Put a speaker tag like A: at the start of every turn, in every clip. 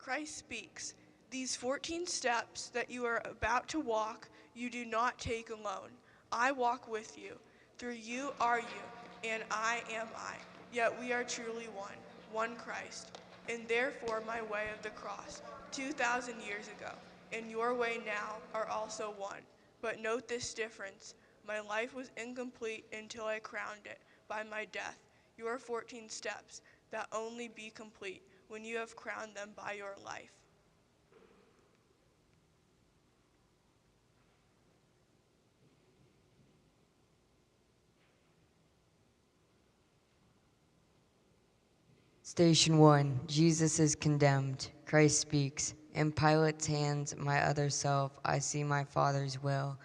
A: Christ speaks. These 14 steps that you are about to walk, you do not take alone. I walk with you. Through you are you, and I am I. Yet we are truly one Christ. And therefore my way of the cross, 2,000 years ago, and your way now are also one. But note this difference. My life was incomplete until I crowned it by my death. Your 14 steps that only be complete when you have crowned them by your life.
B: Station 1. Jesus is condemned. Christ speaks. In Pilate's hands, my other self, I see my Father's will.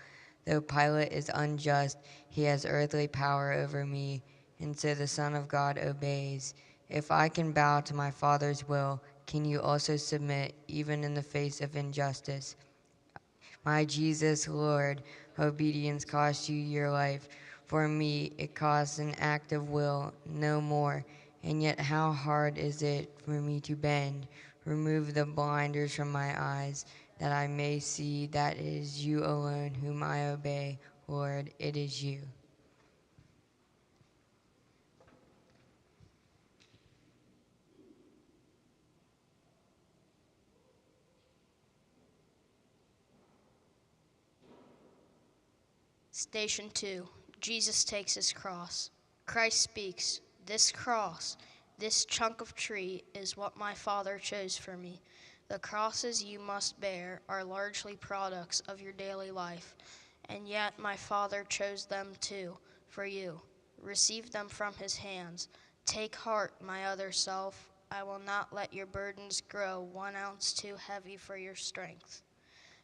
B: Though Pilate is unjust, he has earthly power over me, and so the Son of God obeys. If I can bow to my Father's will, can you also submit, even in the face of injustice? My Jesus, Lord, obedience cost you your life. For me, it costs an act of will, no more. And yet how hard is it for me to bend, remove the blinders from my eyes, that I may see that it is you alone whom I obey. Lord, it is you.
C: Station 2. Jesus takes his cross. Christ speaks. This cross, this chunk of tree, is what my Father chose for me. The crosses you must bear are largely products of your daily life, and yet my Father chose them too, for you. Receive them from his hands. Take heart, my other self. I will not let your burdens grow 1 ounce too heavy for your strength.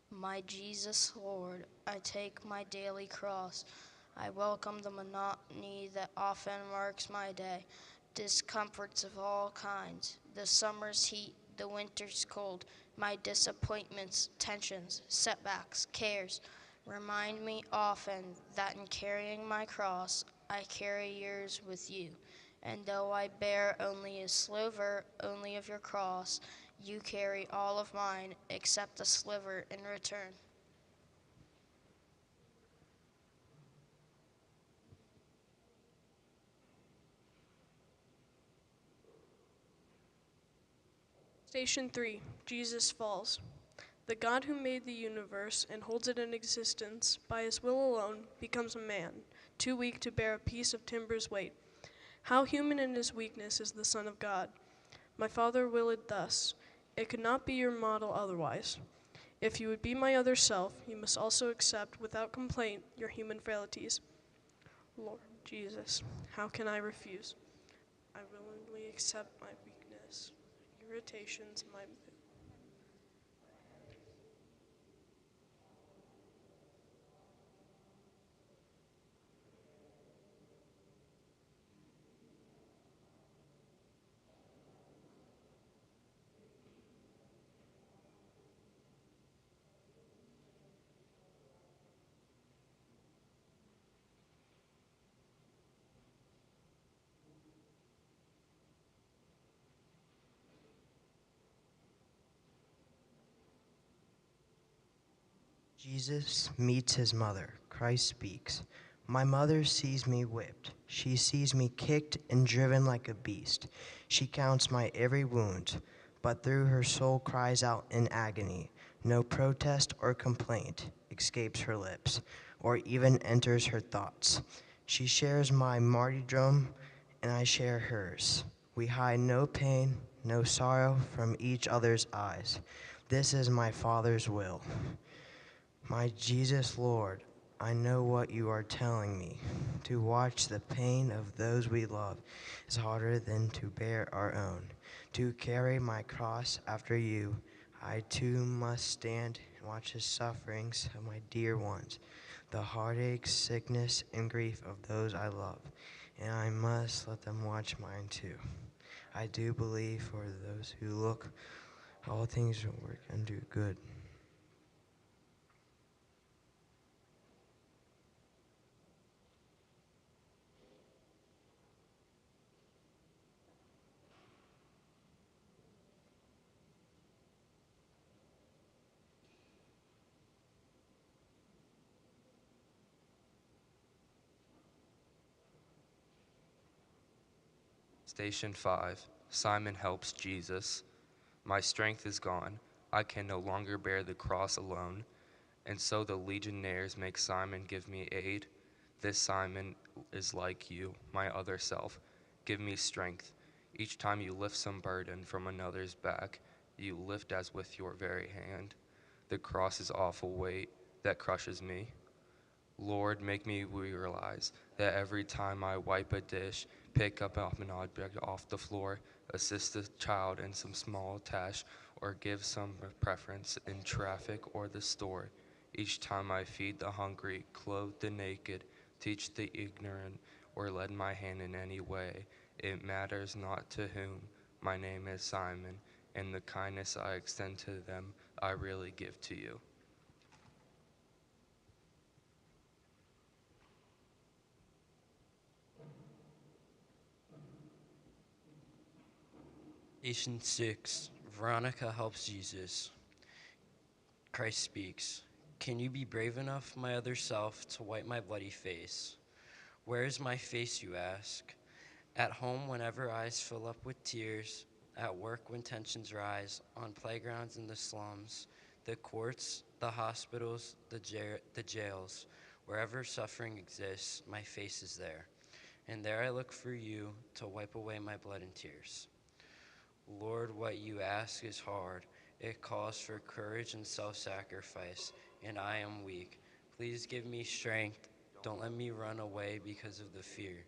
C: My Jesus, Lord, I take my daily cross. I welcome the monotony that often marks my day, discomforts of all kinds, the summer's heat, the winter's cold, my disappointments, tensions, setbacks, cares. Remind me often that in carrying my cross, I carry yours with you. And though I bear only a sliver only of your cross, you carry all of mine except a sliver in return.
D: Station 3. Jesus falls. The God who made the universe and holds it in existence by his will alone becomes a man, too weak to bear a piece of timber's weight. How human in his weakness is the Son of God. My Father willed it thus. It could not be your model otherwise. If you would be my other self, you must also accept without complaint your human frailties. Lord Jesus, how can I refuse? I willingly accept my weakness, irritations, my
E: Jesus meets his mother. Christ speaks. My mother sees me whipped. She sees me kicked and driven like a beast. She counts my every wound, but through her soul cries out in agony. No protest or complaint escapes her lips, or even enters her thoughts. She shares my martyrdom, and I share hers. We hide no pain, no sorrow from each other's eyes. This is my Father's will. My Jesus, Lord, I know what you are telling me. To watch the pain of those we love is harder than to bear our own. To carry my cross after you, I too must stand and watch the sufferings of my dear ones, the heartache, sickness, and grief of those I love, and I must let them watch mine too. I do believe for those who look, all things will work and do good.
F: Station 5. Simon helps Jesus. My strength is gone. I can no longer bear the cross alone. And so the legionnaires make Simon give me aid. This Simon is like you, my other self. Give me strength. Each time you lift some burden from another's back, you lift as with your very hand. The cross is awful weight that crushes me. Lord, make me realize that every time I wipe a dish, pick up an object off the floor, assist a child in some small task, or give some preference in traffic or the store, each time I feed the hungry, clothe the naked, teach the ignorant, or lend my hand in any way, it matters not to whom. My name is Simon, and the kindness I extend to them, I really give to you.
G: Station 6. Veronica helps Jesus. Christ speaks. Can you be brave enough, my other self, to wipe my bloody face? Where is my face, you ask? At home, whenever eyes fill up with tears, at work when tensions rise, on playgrounds in the slums, the courts, the hospitals, the jails, wherever suffering exists, my face is there. And there I look for you to wipe away my blood and tears. Lord, what you ask is hard. It calls for courage and self-sacrifice, and I am weak. Please give me strength. Don't let me run away because of the fear.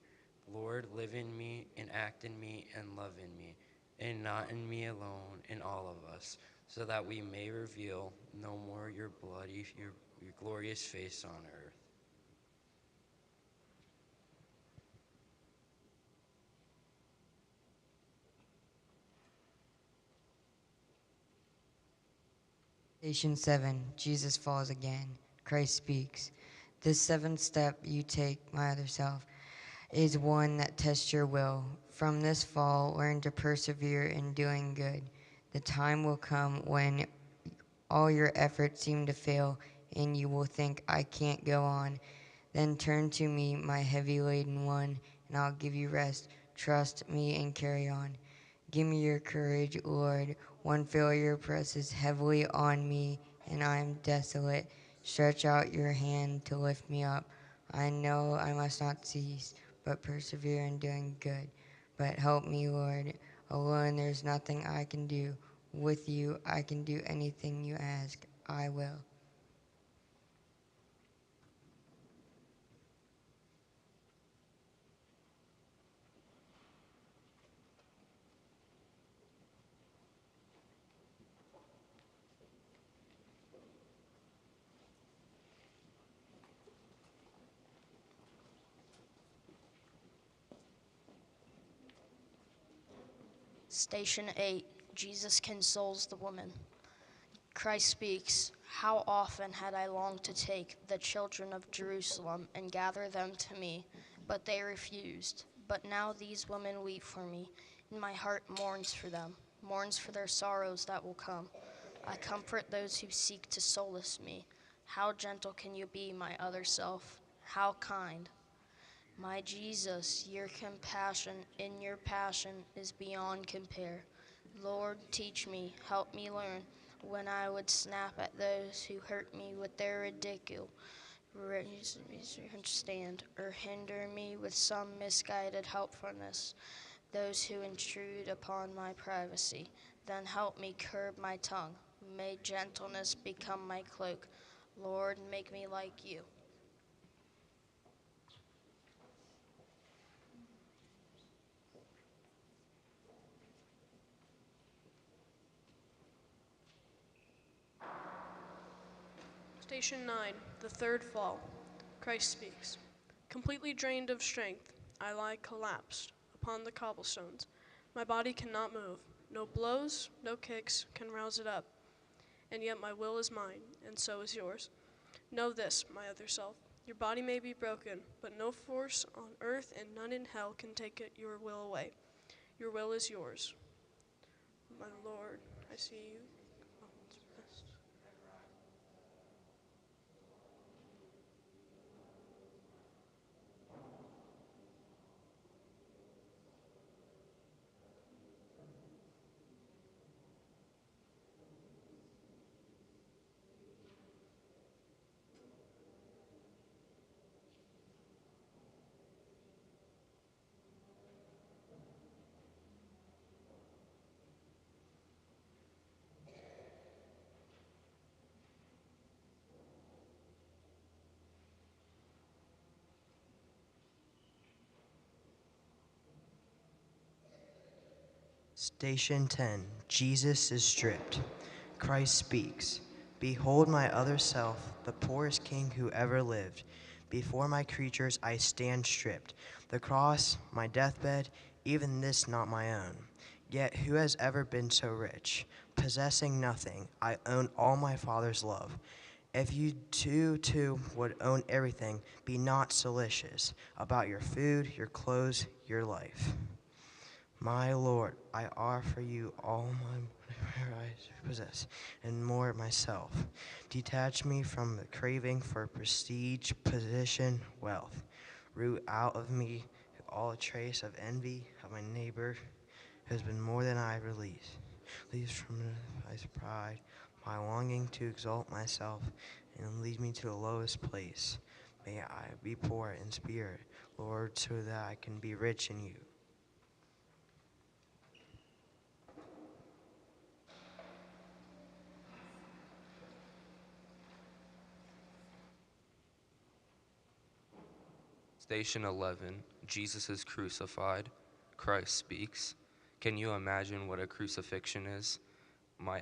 G: Lord, live in me and act in me and love in me, and not in me alone, in all of us, so that we may reveal no more your glorious face on earth.
B: Station 7. Jesus falls again. Christ speaks. This seventh step you take, my other self, is one that tests your will. From this fall, learn to persevere in doing good. The time will come when all your efforts seem to fail, and you will think, I can't go on. Then turn to me, my heavy laden one, and I'll give you rest. Trust me and carry on. Give me your courage, Lord. One failure presses heavily on me, and I am desolate. Stretch out your hand to lift me up. I know I must not cease, but persevere in doing good. But help me, Lord. Alone there's nothing I can do. With you I can do anything you ask. I will.
C: Station 8. Jesus consoles the woman. Christ speaks. How often had I longed to take the children of Jerusalem and gather them to me, but they refused. But now these women weep for me, and my heart mourns for them, mourns for their sorrows that will come. I comfort those who seek to solace me. How gentle can you be, my other self? How kind. My Jesus, your compassion in your passion is beyond compare. Lord, teach me, help me learn, when I would snap at those who hurt me with their ridicule, stand, or hinder me with some misguided helpfulness, those who intrude upon my privacy. Then help me curb my tongue. May gentleness become my cloak. Lord, make me like you.
D: Station 9, the third fall. Christ speaks. Completely drained of strength, I lie collapsed upon the cobblestones. My body cannot move. No blows, no kicks can rouse it up. And yet my will is mine, and so is yours. Know this, my other self. Your body may be broken, but no force on earth and none in hell can take your will away. Your will is yours. My Lord, I see you.
E: Station 10. Jesus is stripped. Christ speaks. Behold my other self, the poorest king who ever lived. Before my creatures I stand stripped. The cross, my deathbed, even this not my own. Yet who has ever been so rich? Possessing nothing, I own all my Father's love. If you too would own everything, be not solicitous about your food, your clothes, your life. My Lord, I offer you all whatever I possess, and more myself. Detach me from the craving for prestige, position, wealth. Root out of me all trace of envy of my neighbor who has been more than I release. Leaves from my pride, my longing to exalt myself, and lead me to the lowest place. May I be poor in spirit, Lord, so that I can be rich in you.
F: Station 11. Jesus is crucified. Christ speaks. Can you imagine what a crucifixion is? My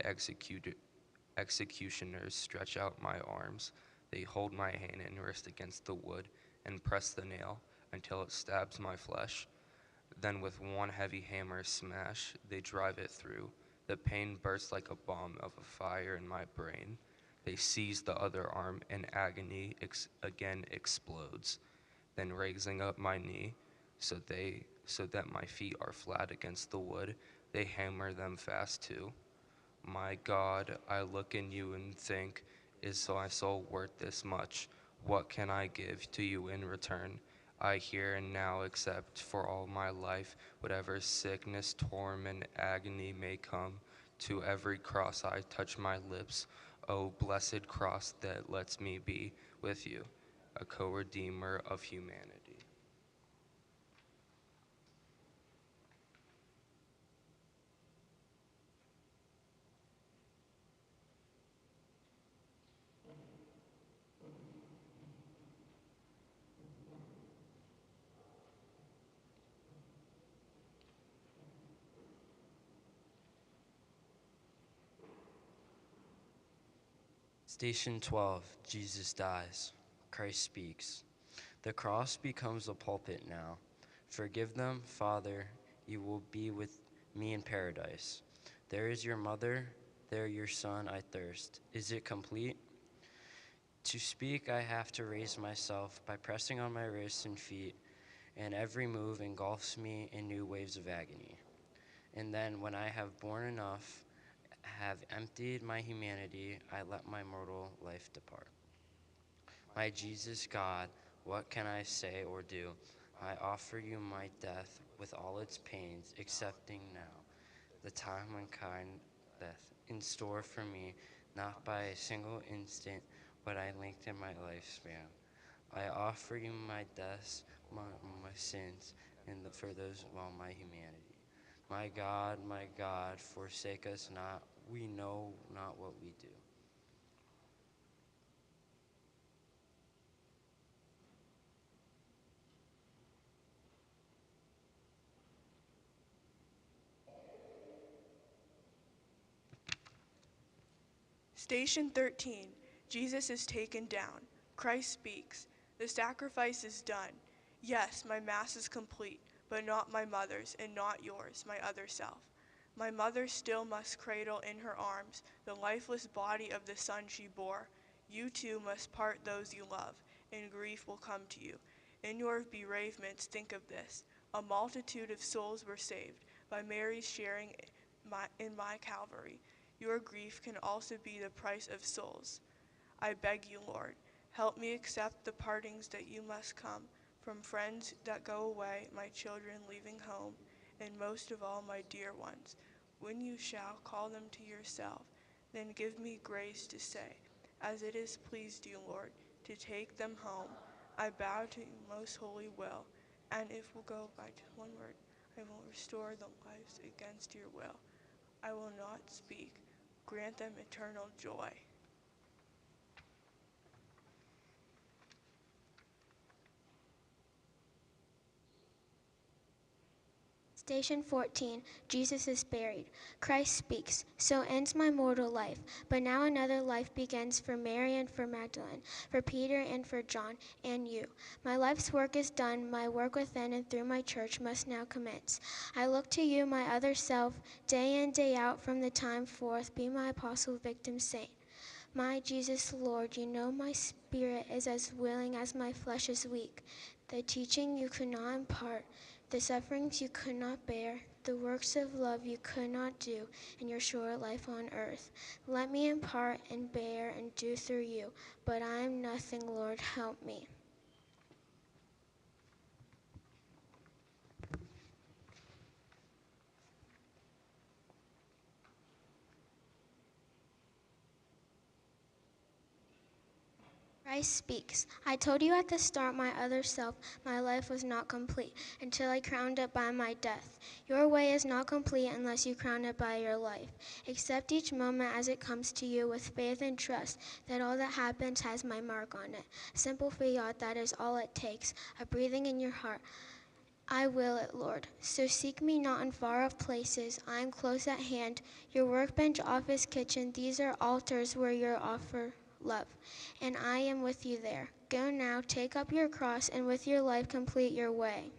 F: executioners stretch out my arms. They hold my hand and rest against the wood and press the nail until it stabs my flesh. Then with one heavy hammer smash, they drive it through. The pain bursts like a bomb of a fire in my brain. They seize the other arm and agony again explodes. Then raising up my knee so that my feet are flat against the wood, they hammer them fast too. My God, I look in you and think, is my soul worth this much? What can I give to you in return? I here and now accept for all my life whatever sickness, torment, agony may come. To every cross I touch my lips, O blessed cross that lets me be with you, a co-redeemer of humanity.
G: Station 12. Jesus dies. Christ speaks. The cross becomes a pulpit now. Forgive them, Father, you will be with me in paradise. There is your mother, there your son, I thirst. Is it complete? To speak, I have to raise myself by pressing on my wrists and feet, and every move engulfs me in new waves of agony. And then, when I have borne enough, have emptied my humanity, I let my mortal life depart. My Jesus God, what can I say or do? I offer you my death with all its pains, accepting now the time when kind death in store for me, not by a single instant, but I lengthen my lifespan. I offer you my deaths, my sins, and for those well my humanity. My God, forsake us not. We know not what we do.
A: Station 13. Jesus is taken down. Christ speaks. The sacrifice is done. Yes, my mass is complete, but not my mother's and not yours, my other self. My mother still must cradle in her arms the lifeless body of the son she bore. You too must part those you love, and grief will come to you. In your bereavements, think of this. A multitude of souls were saved by Mary's sharing in my Calvary. Your grief can also be the price of souls. I beg you, Lord, help me accept the partings that you must come, from friends that go away, my children leaving home, and most of all my dear ones. When you shall call them to yourself, then give me grace to say, as it has pleased you, Lord, to take them home. I bow to your most holy will, and if we'll go by one word, I will restore the lives against your will. I will not speak. Grant them eternal joy.
H: Station 14, Jesus is buried. Christ speaks, so ends my mortal life. But now another life begins for Mary and for Magdalene, for Peter and for John, and you. My life's work is done, my work within and through my church must now commence. I look to you, my other self, day in, day out, from the time forth, be my apostle, victim, saint. My Jesus, Lord, you know my spirit is as willing as my flesh is weak. The teaching you could not impart, the sufferings you could not bear, the works of love you could not do in your short life on earth. Let me impart and bear and do through you, but I am nothing, Lord, help me. Christ speaks. I told you at the start, my other self, my life was not complete until I crowned it by my death. Your way is not complete unless you crown it by your life. Accept each moment as it comes to you with faith and trust that all that happens has my mark on it. Simple fiat, that is all it takes, a breathing in your heart. I will it, Lord. So seek me not in far-off places. I am close at hand. Your workbench, office, kitchen, these are altars where you offer love, and I am with you there. Go now, take up your cross, and with your life complete your way.